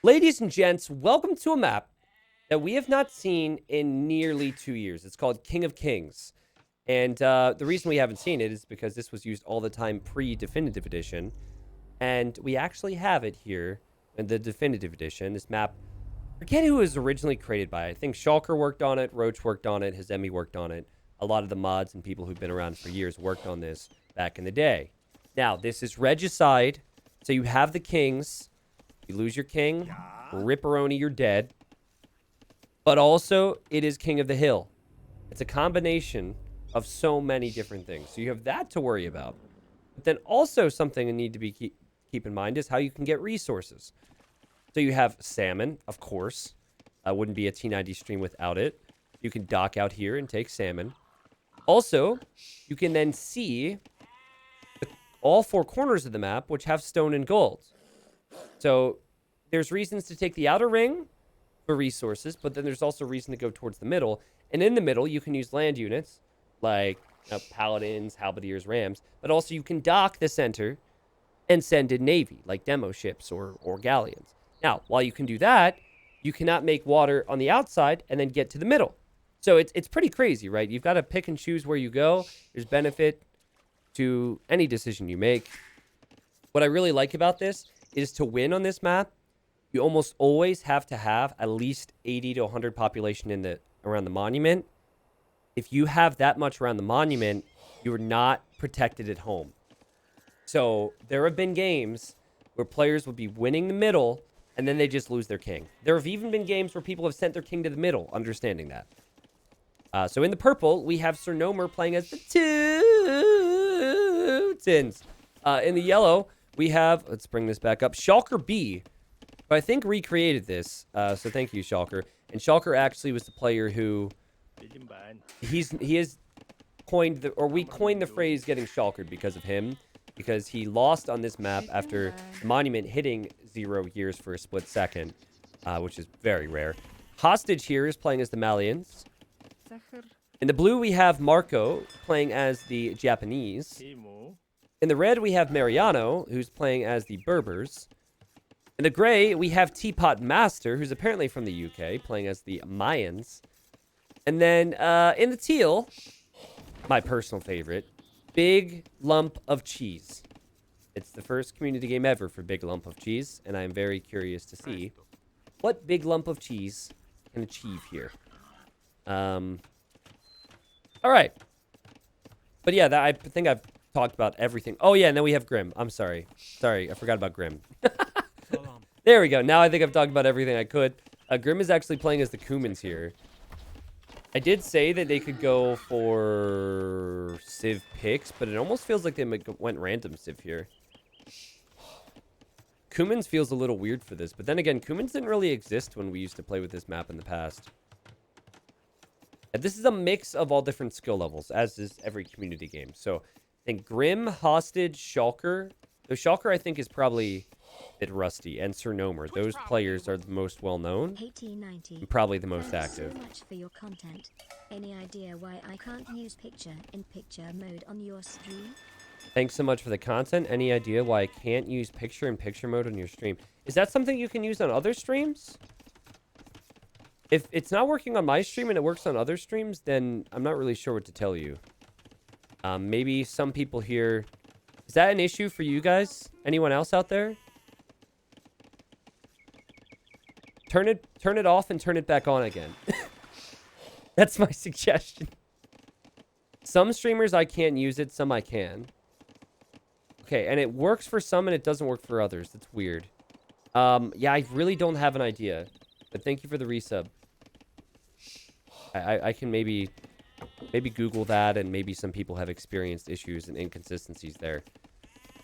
Ladies and gents, welcome to a map that we have not seen in nearly 2 years. It's called King of Kings. And the reason we haven't seen it is because this was used all the time pre-Definitive Edition. And we actually have it here in the Definitive Edition. This map, I forget who it was originally created by. I think Shulker worked on it, Roach worked on it, Hizemi worked on it. A lot of the mods and people who've been around for years worked on this back in the day. Now, this is regicide, so you have the kings. You lose your king, ripperoni, you're dead. But also, it is King of the Hill. It's a combination of so many different things. So you have that to worry about. But then also something you need to be keep in mind is how you can get resources. So you have salmon, of course. Wouldn't be a T90 stream without it. You can dock out here and take salmon. Also, you can then see all four corners of the map, which have stone and gold. So there's reasons to take the outer ring for resources, but then there's also reason to go towards the middle. And in the middle, you can use land units like paladins, halberdiers, rams, but also you can dock the center and send in navy like demo ships or galleons. Now, while you can do that, you cannot make water on the outside and then get to the middle. So it's pretty crazy, right? You've got to pick and choose where you go. There's benefit to any decision you make. What I really like about this is to win on this map, you almost always have to have at least 80 to 100 population around the monument. If you have that much around the monument, you're not protected at home. So there have been games where players would be winning the middle and then they just lose their king. There have even been games where people have sent their king to the middle, understanding that. So in the purple, we have Sir Nomer playing as the Teutons. In the yellow, we have, let's bring this back up, Shulker B, who I think recreated this. So thank you, Shulker. And Shulker actually was the player who he has coined we coined the phrase getting shulkered because of him, because he lost on this map after the monument hitting 0 years for a split second, which is very rare. Hostage here is playing as the Malians. In the blue, we have Marco playing as the Japanese. In the red, we have Mariano, who's playing as the Berbers. In the gray, we have Teapot Master, who's apparently from the UK, playing as the Mayans. And then in the teal, my personal favorite, Big Lump of Cheese. It's the first community game ever for Big Lump of Cheese, and I'm very curious to see what Big Lump of Cheese can achieve here. All right. But yeah, I think I've talked about everything. Oh, yeah, and then we have Grim. I'm sorry. Sorry, I forgot about Grim. There we go. Now I think I've talked about everything I could. Grim is actually playing as the Cumans here. I did say that they could go for Civ picks, but it almost feels like they went random Civ here. Cumans feels a little weird for this, but then again, Cumans didn't really exist when we used to play with this map in the past. And this is a mix of all different skill levels, as is every community game. So I think Grim, Hostage, Shulker. Though Shulker, I think, is probably a bit rusty. And Sir Nomer. Those players are the most well-known. And probably the most active. Thanks so much for your content. Any idea why I can't use picture-in-picture mode on your stream? Thanks so much for the content. Any idea why I can't use picture-in-picture mode on your stream? Is that something you can use on other streams? If it's not working on my stream and it works on other streams, then I'm not really sure what to tell you. Maybe some people here... Is that an issue for you guys? Anyone else out there? Turn it off and turn it back on again. That's my suggestion. Some streamers, I can't use it. Some I can. Okay, and it works for some and it doesn't work for others. That's weird. Yeah, I really don't have an idea. But thank you for the resub. I can maybe Google that, and maybe some people have experienced issues and inconsistencies there.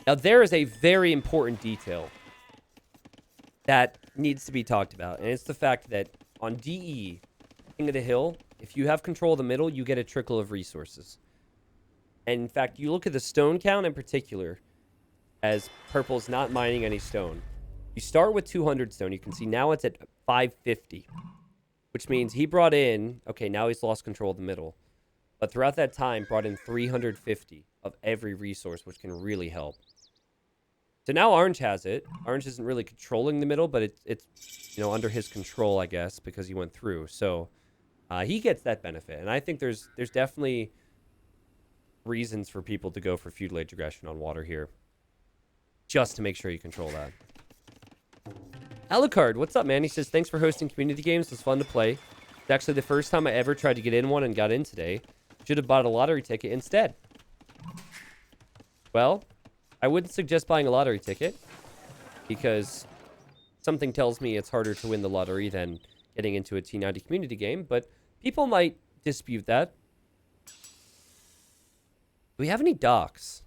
Now, there is a very important detail that needs to be talked about, and it's the fact that on DE, King of the Hill, if you have control of the middle, you get a trickle of resources. And in fact, you look at the stone count in particular, as Purple's not mining any stone. You start with 200 stone. You can see now it's at 550. Which means he brought in, okay, now he's lost control of the middle. But throughout that time, brought in 350 of every resource, which can really help. So now Orange has it. Orange isn't really controlling the middle, but it's under his control, I guess, because he went through. So he gets that benefit. And I think there's definitely reasons for people to go for feudal age aggression on water here. Just to make sure you control that. Alucard, what's up, man? He says, thanks for hosting community games. It was fun to play. It's actually the first time I ever tried to get in one and got in today. Should have bought a lottery ticket instead. Well, I wouldn't suggest buying a lottery ticket because something tells me it's harder to win the lottery than getting into a T90 community game, but people might dispute that. Do we have any docks?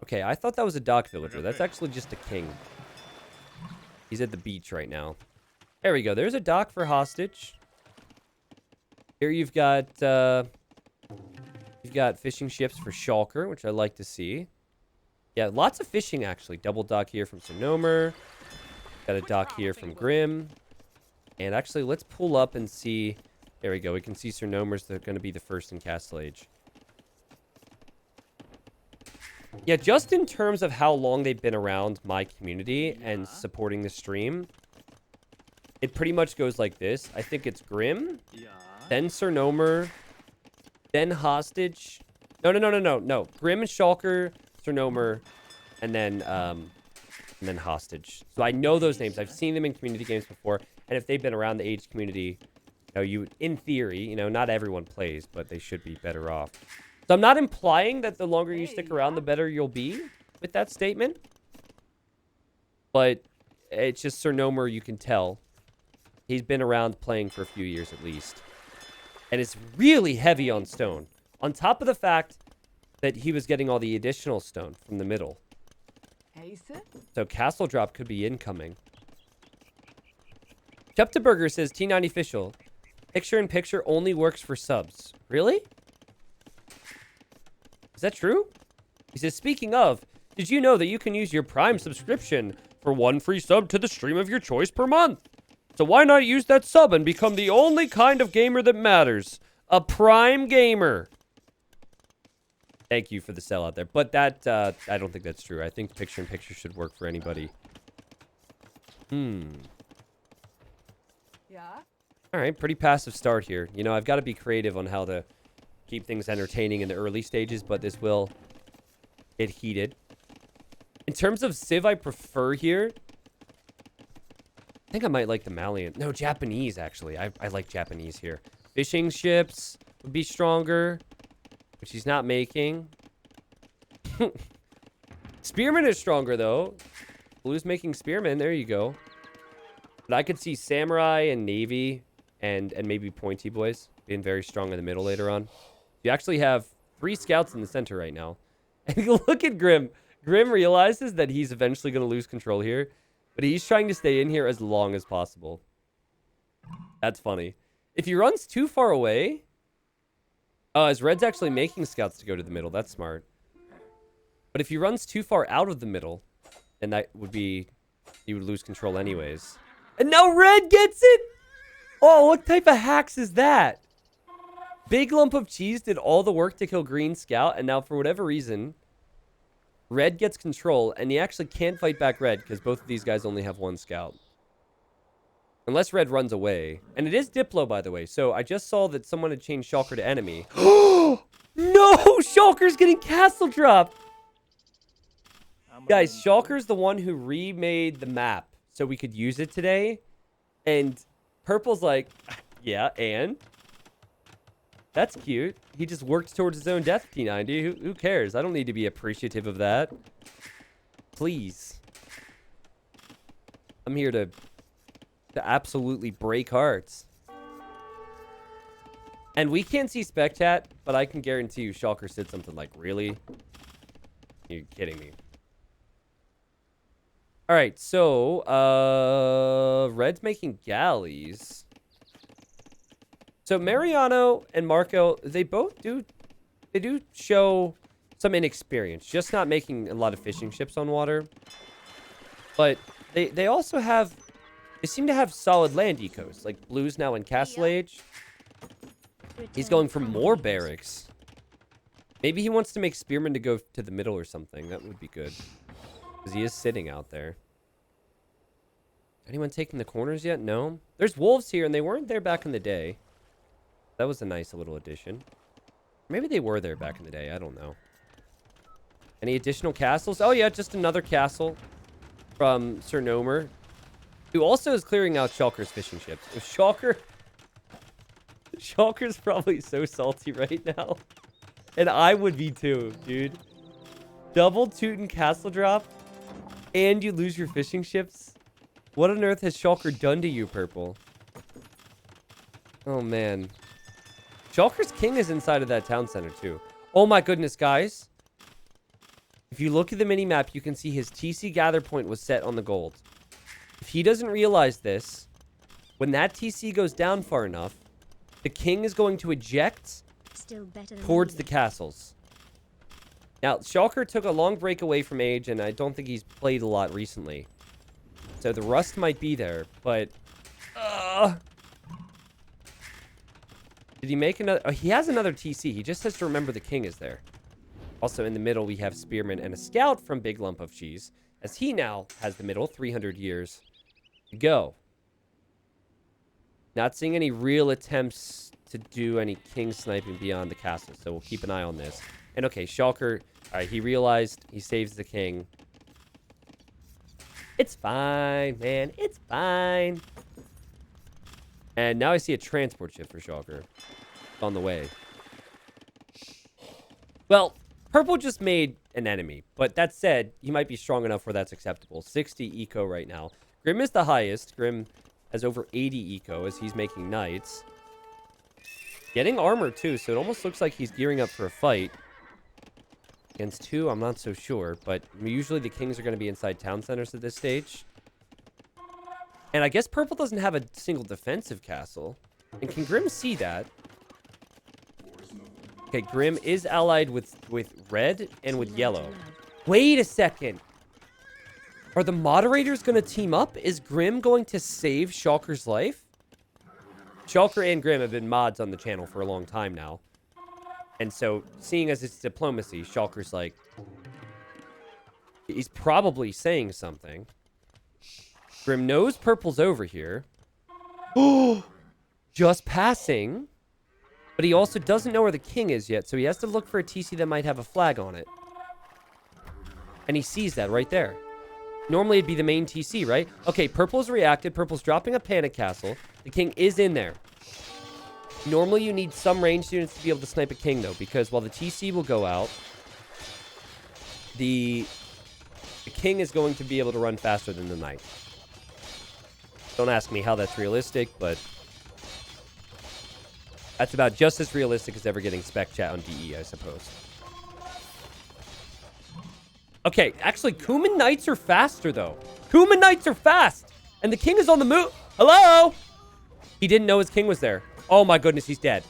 Okay, I thought that was a dock villager. That's actually just a king. He's at the beach right now. There we go. There's a dock for hostage. Here you've got fishing ships for Shulker, which I like to see. Yeah, lots of fishing, actually. Double dock here from Sonomer. Got a dock here from Grim. And actually, let's pull up and see. There we go. We can see Sonomer's going to be the first in Castle Age. Yeah, just in terms of how long they've been around my community and supporting the stream, it pretty much goes like this. I think it's Grim, then Sonomer, then Hostage. No. Grim and Shulker, Sonomer, and then Hostage. So I know those names. I've seen them in community games before, and if they've been around the Age community, in theory, not everyone plays, but they should be better off. So I'm not implying that the longer you stick around, the better you'll be with that statement. But it's just Sonomer, you can tell. He's been around playing for a few years at least. And it's really heavy on stone. On top of the fact that he was getting all the additional stone from the middle. So Castle Drop could be incoming. Chuptaburger says, T90 official. Picture-in-picture only works for subs. Really? Is that true? He says, speaking of, did you know that you can use your Prime subscription for 1 free sub to the stream of your choice per month? So why not use that sub and become the only kind of gamer that matters? A Prime gamer. Thank you for the sell out there. But that, I don't think that's true. I think picture-in-picture should work for anybody. Yeah. All right, pretty passive start here. I've got to be creative on how to keep things entertaining in the early stages, but this will get heated. In terms of Civ, I prefer here. I think I might like the Malian. No, Japanese, actually. I like Japanese here. Fishing ships would be stronger, which he's not making. Spearmen is stronger, though. Blue's making Spearmen. There you go. But I could see Samurai and Navy and maybe Pointy Boys being very strong in the middle later on. You actually have 3 scouts in the center right now. And look at Grim. Grim realizes that he's eventually going to lose control here. But he's trying to stay in here as long as possible. That's funny. If he runs too far away... Oh, as Red's actually making scouts to go to the middle. That's smart. But if he runs too far out of the middle, then that would be... He would lose control anyways. And now Red gets it! Oh, what type of hacks is that? Big Lump of Cheese did all the work to kill Green Scout, and now for whatever reason, Red gets control, and he actually can't fight back Red because both of these guys only have 1 scout. Unless Red runs away. And it is Diplo, by the way, so I just saw that someone had changed Shulker to enemy. No! Shulker's getting castle dropped! Guys, Shulker's the one who remade the map so we could use it today, and Purple's like, yeah, and? That's cute. He just worked towards his own death, T90. Who cares? I don't need to be appreciative of that. Please. I'm here to absolutely break hearts. And we can't see Spec Chat, but I can guarantee you Shulker said something like, really? You're kidding me. All right, so Red's making galleys. So Mariano and Marco, they do show some inexperience, just not making a lot of fishing ships on water. But they also have, they seem to have solid land ecos. Like Blue's now in Castle Age. He's going for more barracks. Maybe he wants to make Spearmen to go to the middle or something. That would be good. Because he is sitting out there. Anyone taking the corners yet? No. There's wolves here, and they weren't there back in the day. That was a nice little addition. Maybe they were there back in the day. I don't know. Any additional castles? Oh, yeah, just another castle from Sir Nomer, who also is clearing out Shulker's fishing ships. If Shulker... Shulker's probably so salty right now. And I would be too, dude. Double Teuton castle drop, and you lose your fishing ships? What on earth has Shulker done to you, Purple? Oh, man. Shulker's king is inside of that town center, too. Oh, my goodness, guys. If you look at the mini-map, you can see his TC gather point was set on the gold. If he doesn't realize this, when that TC goes down far enough, the king is going to eject towards the castles. Now, Shulker took a long break away from Age, and I don't think he's played a lot recently. So the rust might be there, but... Did he make another... Oh, he has another TC. He just has to remember the king is there. Also, in the middle, we have Spearman and a scout from Big Lump of Cheese, as he now has the middle, 300 years to go. Not seeing any real attempts to do any king sniping beyond the castle, so we'll keep an eye on this. And okay, Shulker, all right, he realized he saves the king. It's fine, man. It's fine. And now I see a transport ship for Shulker. It's on the way. Well, Purple just made an enemy, but that said, he might be strong enough where that's acceptable. 60 eco right now. Grim is the highest. Grim has over 80 eco as he's making knights. Getting armor too, so it almost looks like he's gearing up for a fight. Against two, I'm not so sure, but usually the kings are going to be inside town centers at this stage. And I guess Purple doesn't have a single defensive castle. And can Grim see that? Okay, Grim is allied with red and with yellow. Wait a second. Are the moderators going to team up? Is Grim going to save Shulker's life? Shulker and Grim have been mods on the channel for a long time now. And so, seeing as it's diplomacy, Shulker's like... He's probably saying something. Grim knows Purple's over here. Oh! Just passing. But he also doesn't know where the king is yet, so he has to look for a TC that might have a flag on it. And he sees that right there. Normally it'd be the main TC, right? Okay, Purple's reacted. Purple's dropping a panic castle. The king is in there. Normally you need some ranged units to be able to snipe a king, though, because while the TC will go out, the king is going to be able to run faster than the knight. Don't ask me how that's realistic, but that's about just as realistic as ever getting spec chat on DE, I suppose. Okay, actually, Kuman Knights are faster, though. Kuman Knights are fast! And the king is on the move. Hello? He didn't know his king was there. Oh, my goodness, he's dead.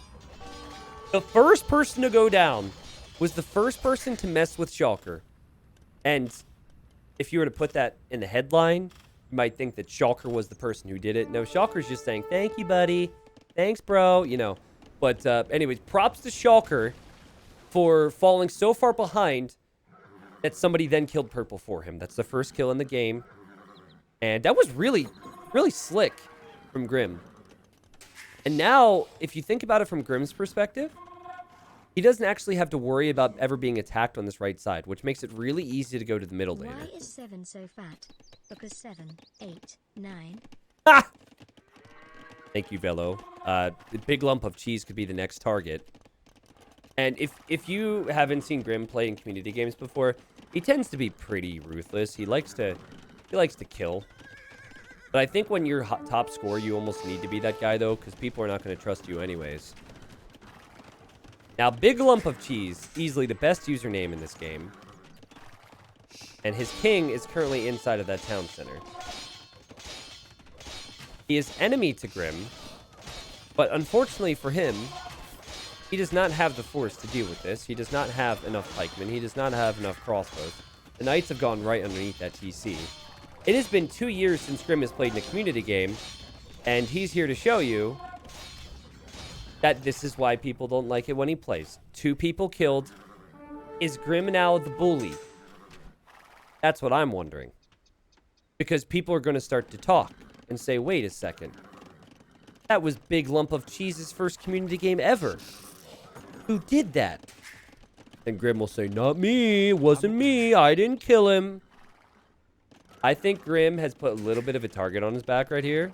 The first person to go down was the first person to mess with Shulker. And if you were to put that in the headline, you might think that Shulker was the person who did it. No, Shulker's just saying, thank you, buddy. Thanks, bro. You know. But anyways, props to Shulker for falling so far behind that somebody then killed Purple for him. That's the first kill in the game. And that was really, really slick from Grim. And now, if you think about it from Grim's perspective, he doesn't actually have to worry about ever being attacked on this right side, which makes it really easy to go to the middle laner. Why is 7 so fat? Because 7, 8, 9... Ah! Thank you, Velo. The Big Lump of Cheese could be the next target. And if you haven't seen Grim play in community games before, he tends to be pretty ruthless. He likes to kill. But I think when you're top scorer, you almost need to be that guy, though, because people are not going to trust you anyways. Now, Big Lump of Cheese, easily the best username in this game. And his king is currently inside of that town center. He is enemy to Grim, but unfortunately for him, he does not have the force to deal with this. He does not have enough pikemen. He does not have enough crossbows. The knights have gone right underneath that TC. It has been 2 years since Grim has played in a community game, and he's here to show you that this is why people don't like it when he plays. 2 people killed. Is Grim now the bully? That's what I'm wondering. Because people are going to start to talk and say, wait a second. That was Big Lump of Cheese's first community game ever. Who did that? And Grim will say, not me. It wasn't me. I didn't kill him. I think Grim has put a little bit of a target on his back right here.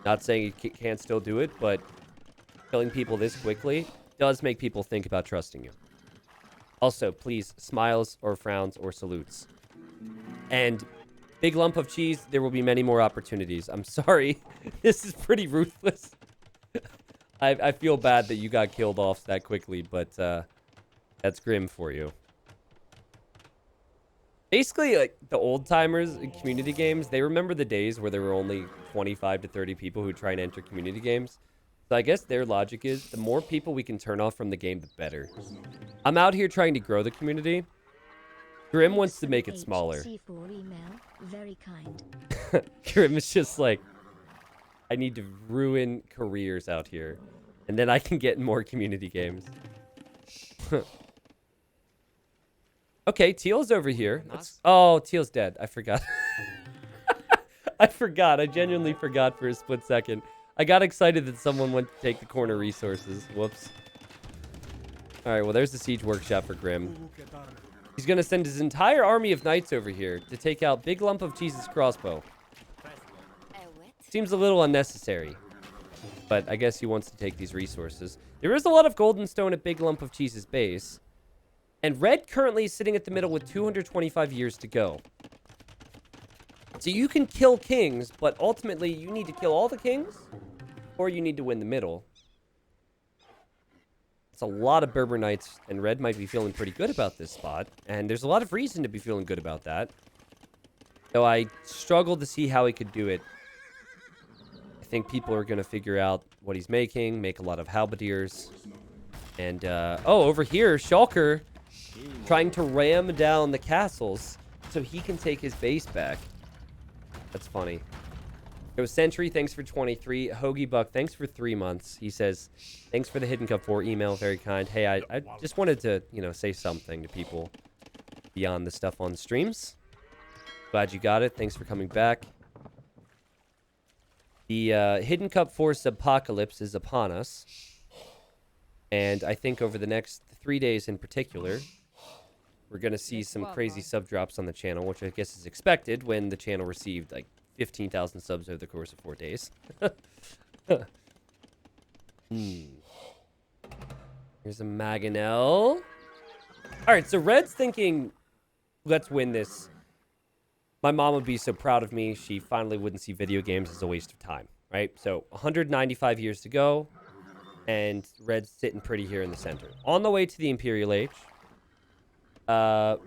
Not saying he can't still do it, but killing people this quickly does make people think about trusting you. Also, please, smiles or frowns or salutes. And Big Lump of Cheese, there will be many more opportunities. I'm sorry. This is pretty ruthless. I feel bad that you got killed off that quickly, but that's Grim for you. Basically, like, the old-timers in community games, they remember the days where there were only 25 to 30 people who try and enter community games. So I guess their logic is, the more people we can turn off from the game, the better. I'm out here trying to grow the community. Grim wants to make it smaller. Very kind. Grim is just like, I need to ruin careers out here. And then I can get in more community games. Okay, Teal's over here. Oh, Teal's dead. I forgot. I forgot. I genuinely forgot for a split second. I got excited that someone went to take the corner resources. Whoops. All right, well, there's the siege workshop for Grim. He's going to send his entire army of knights over here to take out Big Lump of Cheese's crossbow. Seems a little unnecessary, but I guess he wants to take these resources. There is a lot of golden stone at Big Lump of Cheese's base. And Red currently is sitting at the middle with 225 years to go. So you can kill kings, but ultimately you need to kill all the kings, or you need to win the middle. It's a lot of Berber Knights, and Red might be feeling pretty good about this spot. And there's a lot of reason to be feeling good about that. Though I struggle to see how he could do it. I think people are going to figure out what he's making, make a lot of halberdiers. And, oh, over here, Shulker trying to ram down the castles so he can take his base back. That's funny. Go Sentry, thanks for 23. Hoagie Buck, thanks for 3 months. He says, thanks for the Hidden Cup 4 email. Very kind. Hey, I just wanted to, you know, say something to people beyond the stuff on streams. Glad you got it. Thanks for coming back. The Hidden Cup 4 Subpocalypse is upon us. And I think over the next 3 days in particular, we're going to see some crazy sub drops on the channel, which I guess is expected when the channel received like 15,000 subs over the course of 4 days. Here's a Maganel. All right, so Red's thinking, let's win this. My mom would be so proud of me. She finally wouldn't see video games as a waste of time, right? So 195 years to go, and Red's sitting pretty here in the center. On the way to the Imperial Age.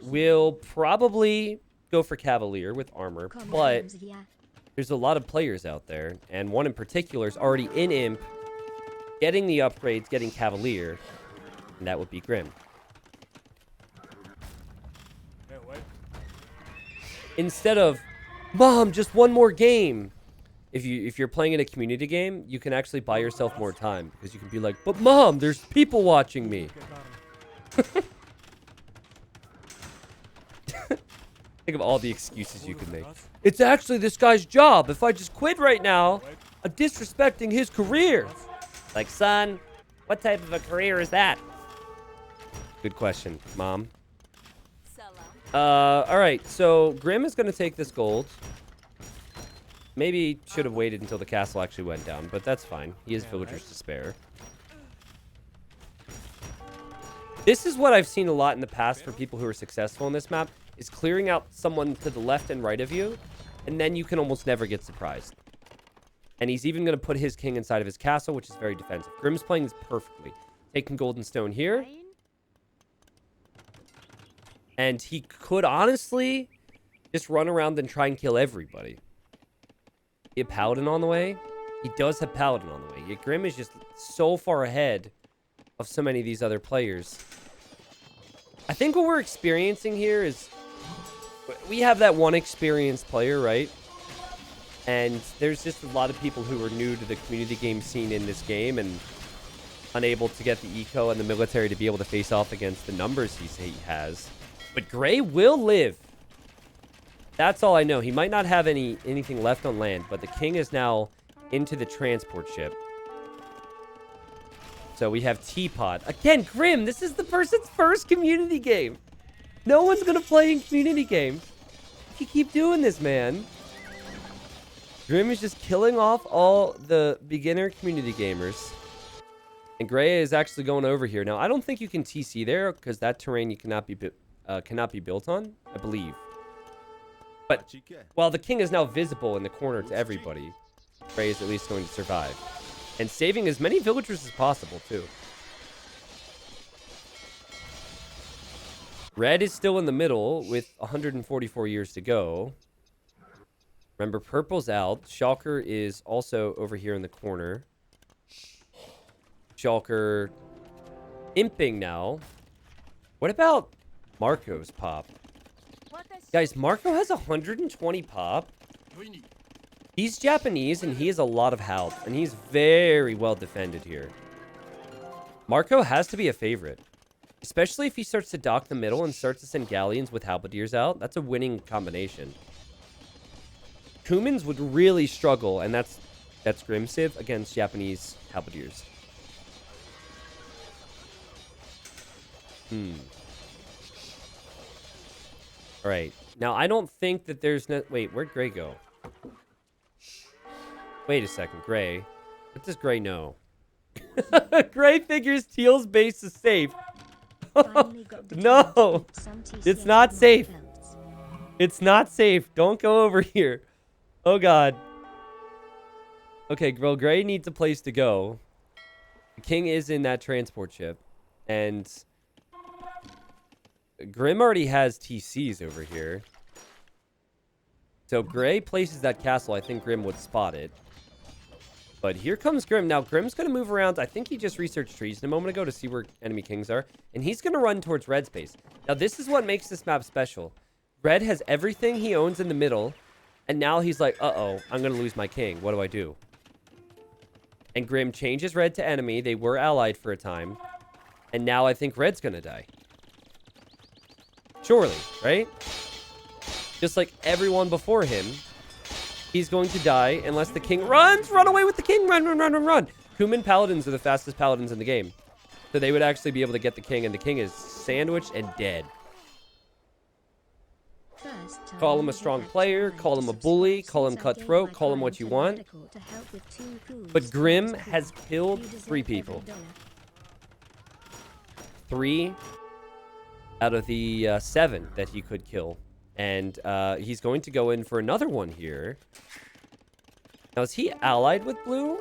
We'll probably go for Cavalier with armor, but there's a lot of players out there, and one in particular is already in Imp, getting the upgrades, getting Cavalier, and that would be Grim. Instead of, Mom, just one more game. If you're playing in a community game, you can actually buy yourself more time, because you can be like, but Mom, there's people watching me. Think of all the excuses you can make. It's actually this guy's job. If I just quit right now, I'm disrespecting his career. Like, son, what type of a career is that? Good question, Mom. All right, so Grim is going to take this gold. Maybe should have waited until the castle actually went down, but that's fine. He has villagers to spare. This is what I've seen a lot in the past for people who are successful in this map, is clearing out someone to the left and right of you, and then you can almost never get surprised. And he's even going to put his king inside of his castle, which is very defensive. Grim's playing this perfectly. Taking golden stone here. And he could honestly just run around and try and kill everybody. He have Paladin on the way. He does have Paladin on the way. Yet Grim is just so far ahead of so many of these other players. I think what we're experiencing here is we have that one experienced player, right? And there's just a lot of people who are new to the community game scene in this game and unable to get the eco and the military to be able to face off against the numbers he has. But Gray will live. That's all I know. He might not have anything left on land, but the king is now into the transport ship. So we have Teapot. Again, Grim, this is the person's first community game. No one's going to play in community games. You keep doing this, man. Grim is just killing off all the beginner community gamers. And Gray is actually going over here. Now, I don't think you can TC there because that terrain you cannot be built on, I believe. But while the king is now visible in the corner to everybody, Gray is at least going to survive. And saving as many villagers as possible, too. Red is still in the middle with 144 years to go. Remember, purple's out. Shulker is also over here in the corner. Shulker imping now. What about Marco's pop? Guys, Marco has 120 pop. He's Japanese, and he has a lot of health, and he's very well defended here. Marco has to be a favorite, especially if he starts to dock the middle and starts to send galleons with halberdiers out. That's a winning combination. Kumans would really struggle, and that's Grimsiv against Japanese halberdiers. All right. Now, I don't think that there's no... Wait, where'd Gray go? Wait a second, Gray. What does Gray know? Gray figures Teal's base is safe. No! It's not safe. It's not safe. Don't go over here. Oh, God. Okay, well, Gray needs a place to go. The king is in that transport ship. And Grim already has TCs over here. So Gray places that castle. I think Grim would spot it. But here comes Grim. Now, Grim's going to move around. I think he just researched trees a moment ago to see where enemy kings are. And he's going to run towards Red's base. Now, this is what makes this map special. Red has everything he owns in the middle. And now he's like, uh-oh, I'm going to lose my king. What do I do? And Grim changes Red to enemy. They were allied for a time. And now I think Red's going to die. Surely, right? Just like everyone before him. He's going to die unless the king runs. Run away with the king. Run, run, run, run, run. Kuman paladins are the fastest paladins in the game. So they would actually be able to get the king. And the king is sandwiched and dead. Call him a strong player. Call him a bully. Call him cutthroat. Call him what you want. But Grim has killed 3 people. 3 out of the 7 that he could kill. And he's going to go in for another one here. Now, is he allied with Blue?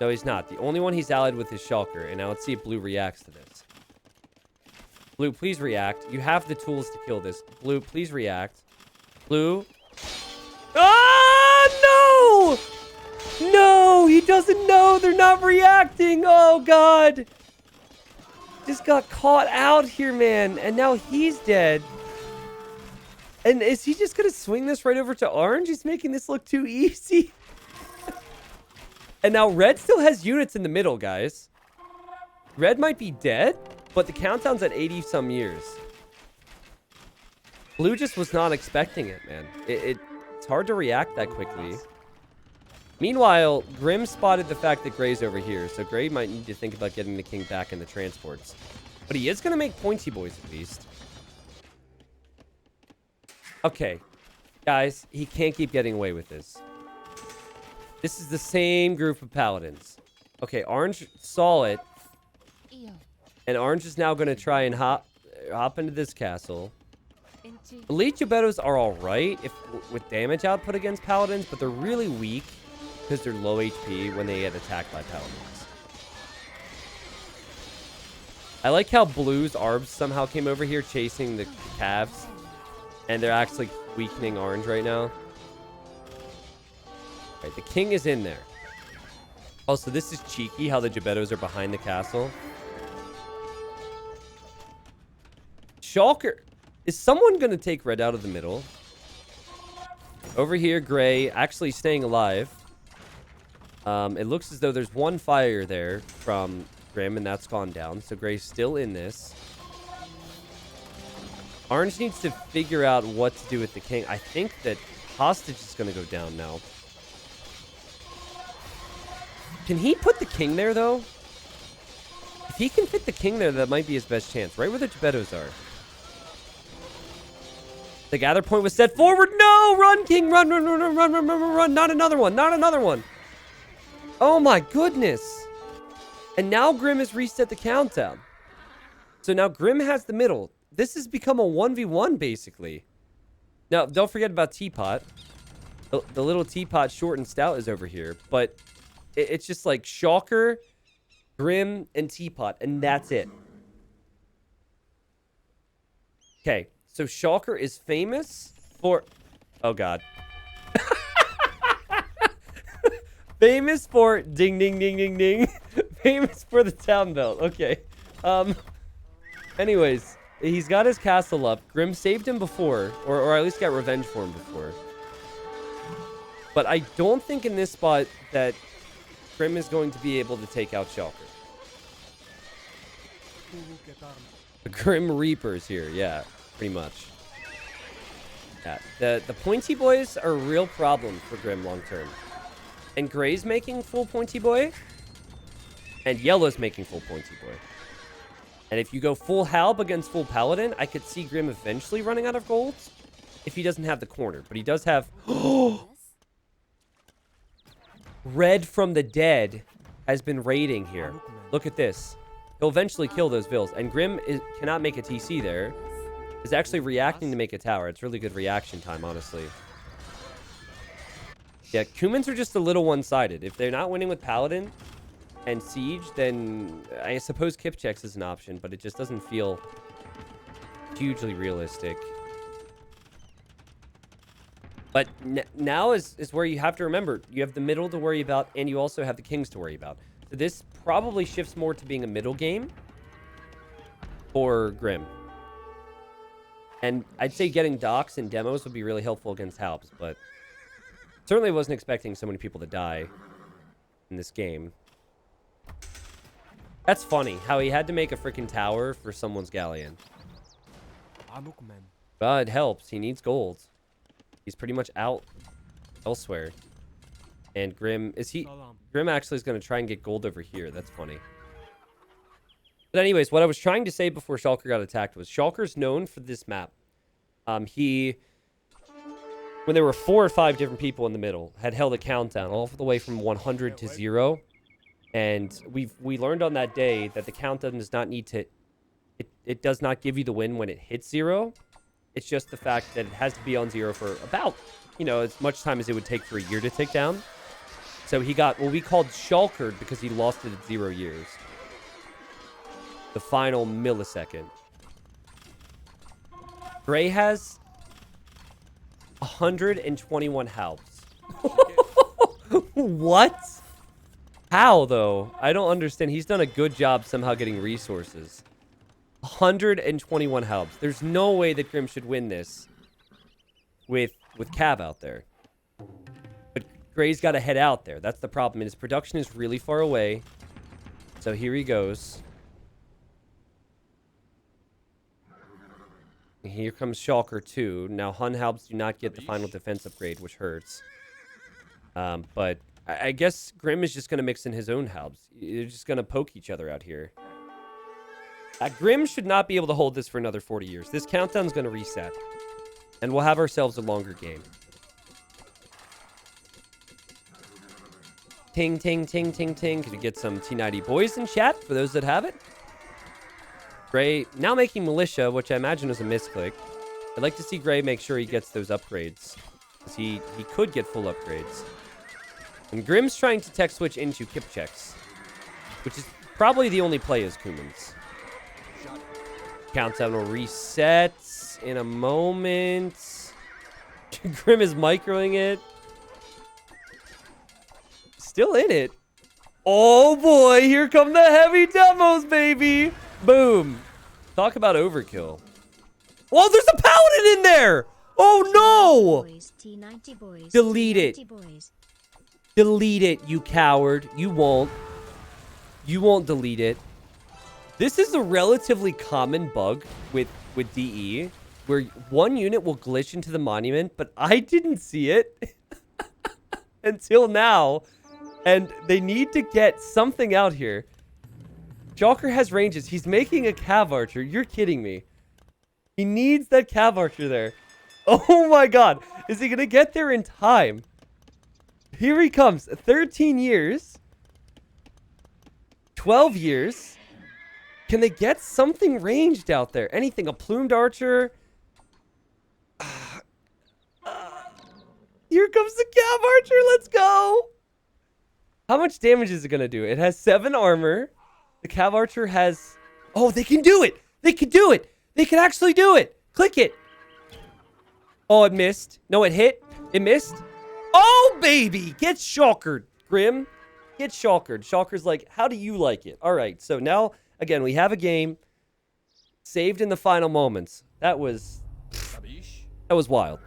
No, he's not. The only one he's allied with is Shulker. And now let's see if Blue reacts to this. Blue, please react. You have the tools to kill this. Blue, please react. Blue. Ah, no! No, he doesn't know. They're not reacting. Oh, God. Just got caught out here, man. And now he's dead. And is he just going to swing this right over to Orange? He's making this look too easy. And now Red still has units in the middle, guys. Red might be dead, but the countdown's at 80-some years. Blue just was not expecting it, man. It's hard to react that quickly. Meanwhile, Grim spotted the fact that Gray's over here, so Gray might need to think about getting the king back in the transports. But he is going to make pointy boys at least. Okay, guys, he can't keep getting away with this. This is the same group of paladins. Okay, Orange saw it. And Orange is now going to try and hop into this castle. Elite Gebettos are alright with damage output against paladins, but they're really weak because they're low HP when they get attacked by paladins. I like how Blue's Arbs somehow came over here chasing the calves. And they're actually weakening Orange right now. Right, the king is in there. Also, this is cheeky how the Gebettos are behind the castle. Shulker. Is someone going to take Red out of the middle? Over here, Gray actually staying alive. It looks as though there's one fire there from Grim, and that's gone down. So Gray's still in this. Orange needs to figure out what to do with the king. I think that hostage is going to go down now. Can he put the king there, though? If he can fit the king there, that might be his best chance. Right where the Gebettos are. The gather point was set forward. No! Run, king! Run, run, run, run, run, run, run, run, run. Not another one. Not another one. Oh, my goodness. And now Grim has reset the countdown. So now Grim has the middle. This has become a 1v1, basically. Now, don't forget about Teapot. The little Teapot short and stout is over here. But it's just like Shulker, Grim, and Teapot. And that's it. Okay. So Shulker is famous for... Oh, God. Famous for... Ding, ding, ding, ding, ding. Famous for the town belt. Okay. Anyways, he's got his castle up. Grim saved him before, or at least got revenge for him before. But I don't think in this spot that Grim is going to be able to take out Shulker. The Grim Reapers here, yeah, pretty much. Yeah, the pointy boys are a real problem for Grim long term. And Gray's making full pointy boy. And Yellow's making full pointy boy. And if you go full Halb against full Paladin, I could see Grim eventually running out of golds if he doesn't have the corner. But he does have... Red from the Dead has been raiding here. Look at this. He'll eventually kill those Vills. And Grim cannot make a TC there. He's actually reacting to make a tower. It's really good reaction time, honestly. Yeah, Cumans are just a little one-sided. If they're not winning with Paladin and Siege, then I suppose Kipchecks is an option, but it just doesn't feel hugely realistic. But now is where you have to remember, you have the middle to worry about, and you also have the kings to worry about. So this probably shifts more to being a middle game for Grim. And I'd say getting docks and demos would be really helpful against Halbs, but certainly wasn't expecting so many people to die in this game. That's funny, how he had to make a freaking tower for someone's galleon. But it helps. He needs gold. He's pretty much out elsewhere. And Grim... Grim actually is going to try and get gold over here. That's funny. But anyways, what I was trying to say before Shulker got attacked was Shulker's known for this map. When there were 4 or 5 different people in the middle, had held a countdown all the way from 100 to 0. And we learned on that day that the countdown does not need to... It does not give you the win when it hits 0. It's just the fact that it has to be on 0 for about, you know, as much time as it would take for a year to tick down. So he got what we called shulkered because he lost it at 0 years. The final millisecond. Gray has 121 Halbs. What? How, though? I don't understand. He's done a good job somehow getting resources. 121 Halbs. There's no way that Grim should win this with Cav out there. But Gray's got to head out there. That's the problem. And his production is really far away. So here he goes. Here comes Shulker too. Now Hun Halbs do not get the final defense upgrade, which hurts. But I guess Grim is just going to mix in his own Halbs. They're just going to poke each other out here. Grim should not be able to hold this for another 40 years. This countdown's going to reset. And we'll have ourselves a longer game. Ting, ting, ting, ting, ting. Could we get some T90 boys in chat for those that have it? Gray now making Militia, which I imagine was a misclick. I'd like to see Gray make sure he gets those upgrades. Because he could get full upgrades. And Grim's trying to tech switch into Kipchecks. Which is probably the only play as Cumans. Countdown will reset in a moment. Grim is microing it. Still in it. Oh boy, here come the heavy demos, baby. Boom. Talk about overkill. Oh, there's a paladin in there. Oh no. T90 boys, Delete it. T90 boys. Delete it, you coward. You won't. You won't delete it. This is a relatively common bug with DE, where one unit will glitch into the monument, but I didn't see it until now. And they need to get something out here. Shocker has ranges. He's making a cav archer. You're kidding me. He needs that cav archer there. Oh my god. Is he going to get there in time? Here he comes. 13 years. 12 years. Can they get something ranged out there? Anything? A plumed archer? Here comes the cav archer. Let's go. How much damage is it going to do? It has 7 armor. The cav archer has... Oh, they can do it. They can do it. They can actually do it. Click it. Oh, it missed. No, it hit. It missed. Oh, baby. Get shockered, Grim. Get shockered. Shocker's like, how do you like it? All right. So now, again, we have a game saved in the final moments. That was wild.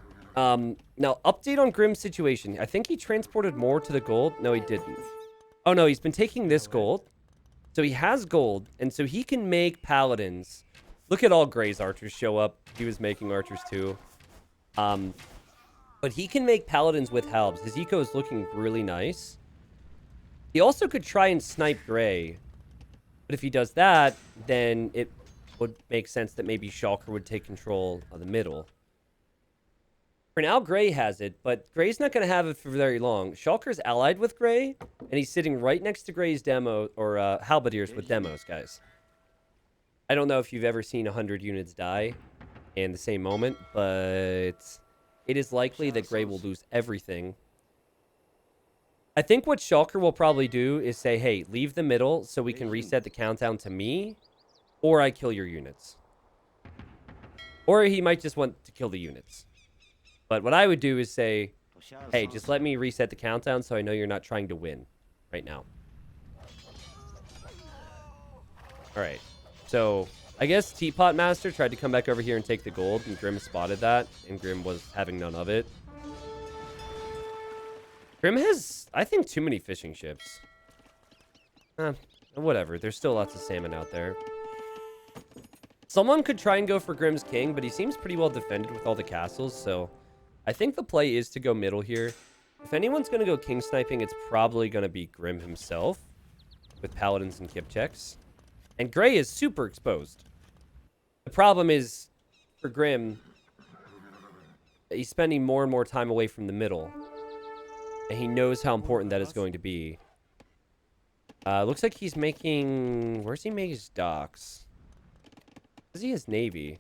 Now, update on Grim's situation. I think he transported more to the gold. No, he didn't. Oh, no. He's been taking this gold. So he has gold. And so he can make paladins. Look at all Gray's archers show up. He was making archers too. But he can make paladins with halbs. His eco is looking really nice. He also could try and snipe Gray. But if he does that, then it would make sense that maybe Shulker would take control of the middle. For now, Gray has it, but Gray's not going to have it for very long. Shulker's allied with Gray, and he's sitting right next to Gray's demo, or halberdiers with demos, guys. I don't know if you've ever seen 100 units die in the same moment, but it is likely that Gray will lose everything. I think what Shulker will probably do is say, hey, leave the middle so we can reset the countdown to me, or I kill your units. Or he might just want to kill the units. But what I would do is say, hey, just let me reset the countdown so I know you're not trying to win right now. All right. So I guess Teapot Master tried to come back over here and take the gold, and Grim spotted that, and Grim was having none of it. Grim has, I think, too many fishing ships. Whatever. There's still lots of salmon out there. Someone could try and go for Grim's king, but he seems pretty well defended with all the castles, so I think the play is to go middle here. If anyone's going to go king sniping, it's probably going to be Grim himself with paladins and Kipchaks. And Gray is super exposed. The problem is, for Grim, he's spending more and more time away from the middle. And he knows how important that is going to be. Looks like he's making... Where's he making his docks? Is he his navy?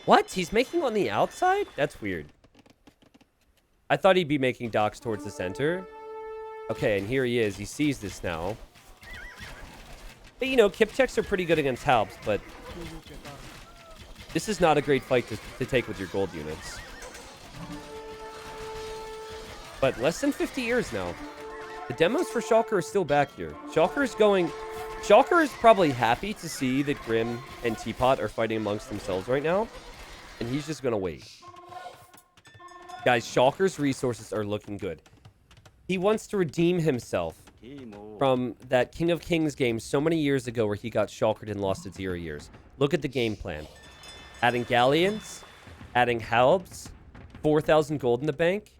What? He's making on the outside? That's weird. I thought he'd be making docks towards the center. Okay, and here he is. He sees this now. But, you know, Kipchaks are pretty good against halbs, but this is not a great fight to take with your gold units. But less than 50 years now. The demos for Shulker are still back here. Shulker is probably happy to see that Grim and Teapot are fighting amongst themselves right now. And he's just going to wait. Guys, Shulker's resources are looking good. He wants to redeem himself from that King of Kings game so many years ago where he got shulkered and lost its 0 years. Look at the game plan. Adding galleons, adding halbs, 4,000 gold in the bank.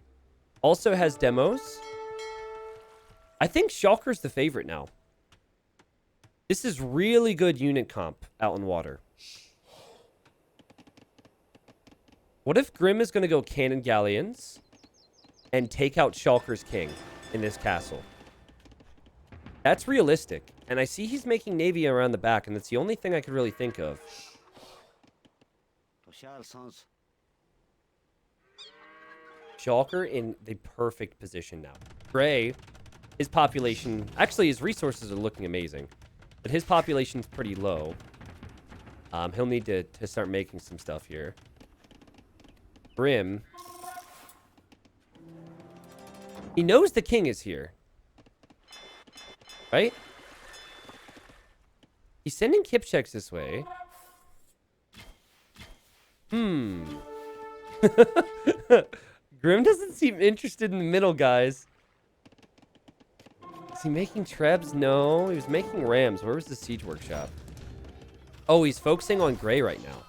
Also has demos. I think Shulker's the favorite now. This is really good unit comp out in water. What if Grim is going to go cannon galleons and take out Shulker's king in this castle? That's realistic. And I see he's making navy around the back, and that's the only thing I could really think of. Shulker in the perfect position now. Gray, his population... Actually, his resources are looking amazing. But his population's pretty low. He'll need to start making some stuff here. Grim. He knows the king is here. Right? He's sending Kipchaks this way. Grim doesn't seem interested in the middle, guys. Is he making trebs? No. He was making rams. Where was the siege workshop? Oh, he's focusing on Gray right now.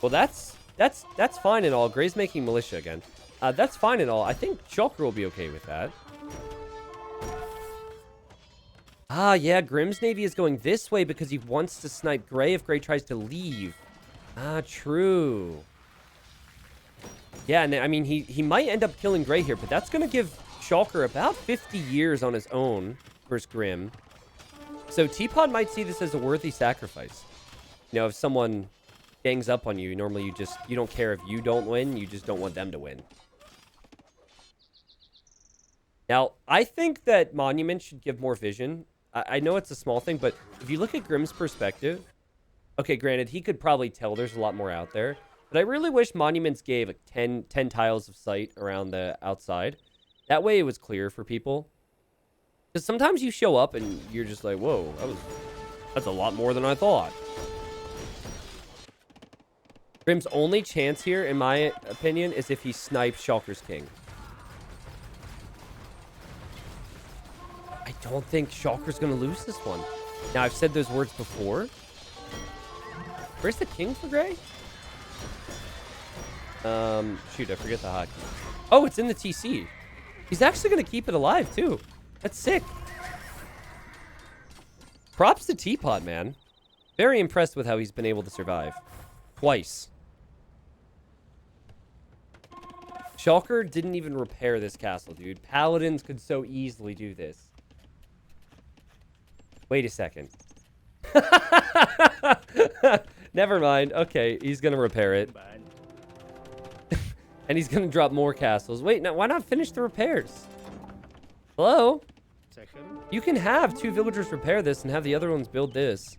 Well, that's fine and all. Gray's making militia again. That's fine and all. I think Shulker will be okay with that. Ah, yeah, Grimm's Navy is going this way because he wants to snipe Gray if Gray tries to leave. Ah, true. Yeah, and I mean, he might end up killing Gray here, but that's going to give Shulker about 50 years on his own versus Grimm. So Teapot might see this as a worthy sacrifice. You know, if someone gangs up on you, normally you don't care if you don't win, you just don't want them to win. Now, I think that Monument should give more vision. I know it's a small thing, but if you look at Grimm's perspective, okay, granted, he could probably tell there's a lot more out there, but I really wish Monuments gave like 10 tiles of sight around the outside. That way it was clear for people. Because sometimes you show up and you're just like, whoa, that's a lot more than I thought. Grimm's only chance here, in my opinion, is if he snipes Shulker's King. I don't think Shulker's going to lose this one. Now, I've said those words before. Where's the king for Gray? Shoot, I forget the hotkey. Oh, it's in the TC. He's actually going to keep it alive, too. That's sick. Props to Teapot, man. Very impressed with how he's been able to survive. Twice. Shulker didn't even repair this castle, dude. Paladins could so easily do this. Wait a second. Never mind. Okay, he's going to repair it. And he's going to drop more castles. Wait, now why not finish the repairs? Hello? You can have 2 villagers repair this and have the other ones build this.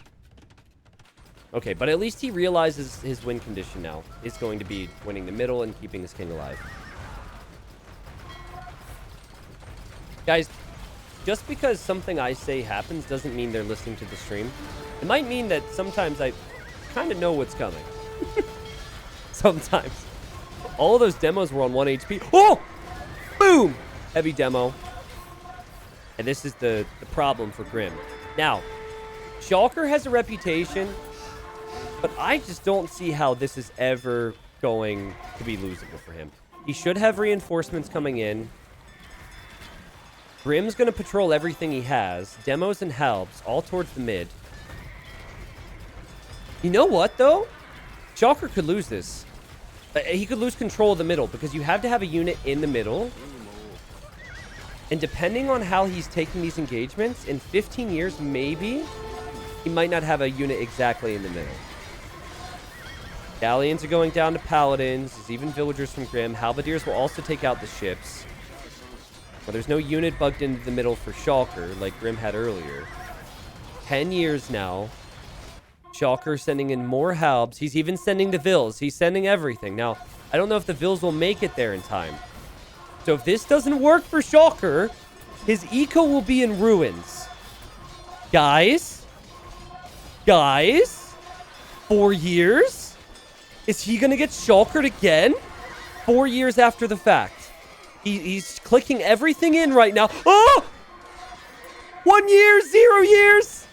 Okay, but at least he realizes his win condition now is going to be winning the middle and keeping his king alive. Guys, just because something I say happens doesn't mean they're listening to the stream. It might mean that sometimes I kind of know what's coming. Sometimes. All those demos were on 1 HP. Oh! Boom! Heavy demo. And this is the problem for Grimm. Now, Shulker has a reputation, but I just don't see how this is ever going to be losable for him. He should have reinforcements coming in. Grimm's going to patrol everything he has. Demos and helps, all towards the mid. You know what, though? Shulker could lose this. He could lose control of the middle because you have to have a unit in the middle. And depending on how he's taking these engagements, in 15 years, maybe, he might not have a unit exactly in the middle. Galleons are going down to Paladins. There's even villagers from Grimm. Halberdiers will also take out the ships. But there's no unit bugged into the middle for Shulker, like Grimm had earlier. 10 years now. Shulker sending in more halbs. He's even sending the vills. He's sending everything. Now, I don't know if the vills will make it there in time. So if this doesn't work for Shulker, his eco will be in ruins. Guys? 4 years? Is he going to get Shulkered again? 4 years after the fact. He's clicking everything in right now. Oh! 1 year, 0 years.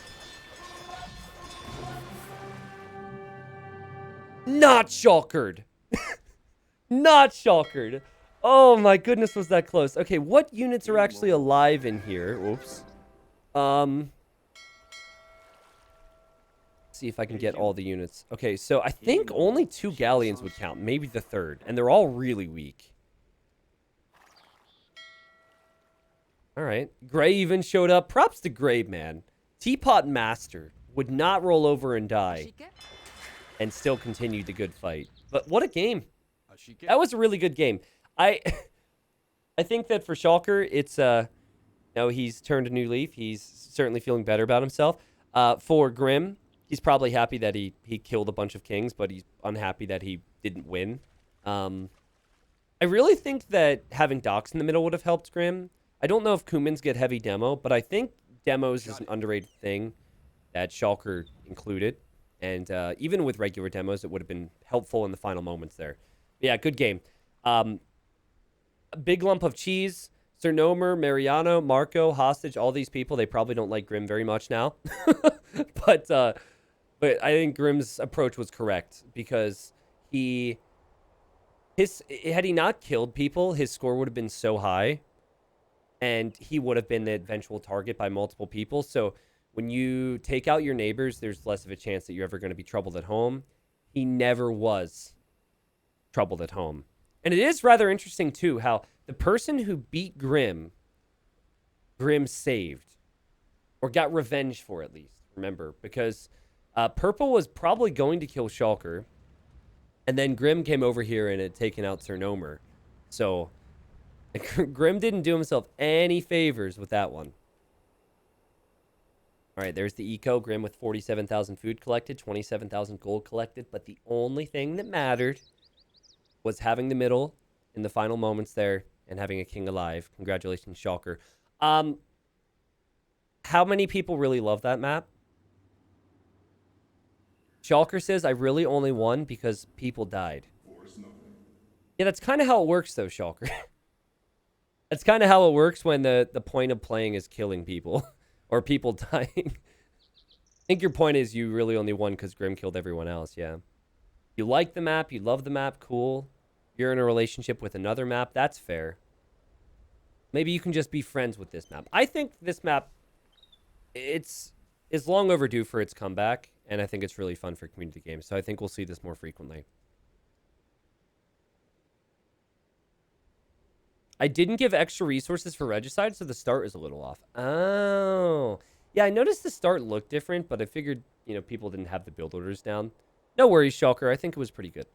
Not Shulkered. Not Shulkered. Oh my goodness, was that close. Okay, what units are actually alive in here? Oops. See if I can get all the units. Okay, so I think only 2 galleons would count. Maybe the 3rd. And they're all really weak. All right. Gray even showed up. Props to Gray, man. Teapot Master would not roll over and die and still continue the good fight. But what a game. That was a really good game. I think that for Shulker, it's he's turned a new leaf. He's certainly feeling better about himself. For Grimm, he's probably happy that he killed a bunch of kings, but he's unhappy that he didn't win. I really think that having docks in the middle would have helped Grimm. I don't know if Kumans get heavy demo, but I think demos is an underrated thing that Shulker included. And even with regular demos, it would have been helpful in the final moments there. But yeah, good game. A big lump of cheese. Sir Nomer, Mariano, Marco, Hostage, all these people, they probably don't like Grimm very much now. But I think Grimm's approach was correct because Had he not killed people, his score would have been so high, and he would have been the eventual target by multiple people. So when you take out your neighbors, there's less of a chance that you're ever going to be troubled at home. He never was troubled at home. And it is rather interesting, too, how the person who beat Grim saved, or got revenge for, at least, remember, because Purple was probably going to kill Shulker, and then Grim came over here and had taken out Sir Nomer. So Grim didn't do himself any favors with that one. All right, there's the eco. Grim with 47,000 food collected, 27,000 gold collected. But the only thing that mattered was having the middle in the final moments there and having a king alive. Congratulations, Shulker. How many people really love that map? Shulker says, I really only won because people died. Yeah, that's kind of how it works, though, Shulker. That's kind of how it works when the point of playing is killing people or people dying. I think your point is you really only won because Grim killed everyone else, yeah. You like the map, you love the map, cool. You're in a relationship with another map, that's fair. Maybe you can just be friends with this map. I think this map, it's long overdue for its comeback, and I think it's really fun for community games, so I think we'll see this more frequently. I didn't give extra resources for Regicide, so the start is a little off. Oh. Yeah, I noticed the start looked different, but I figured, people didn't have the build orders down. No worries, Shulker. I think it was pretty good.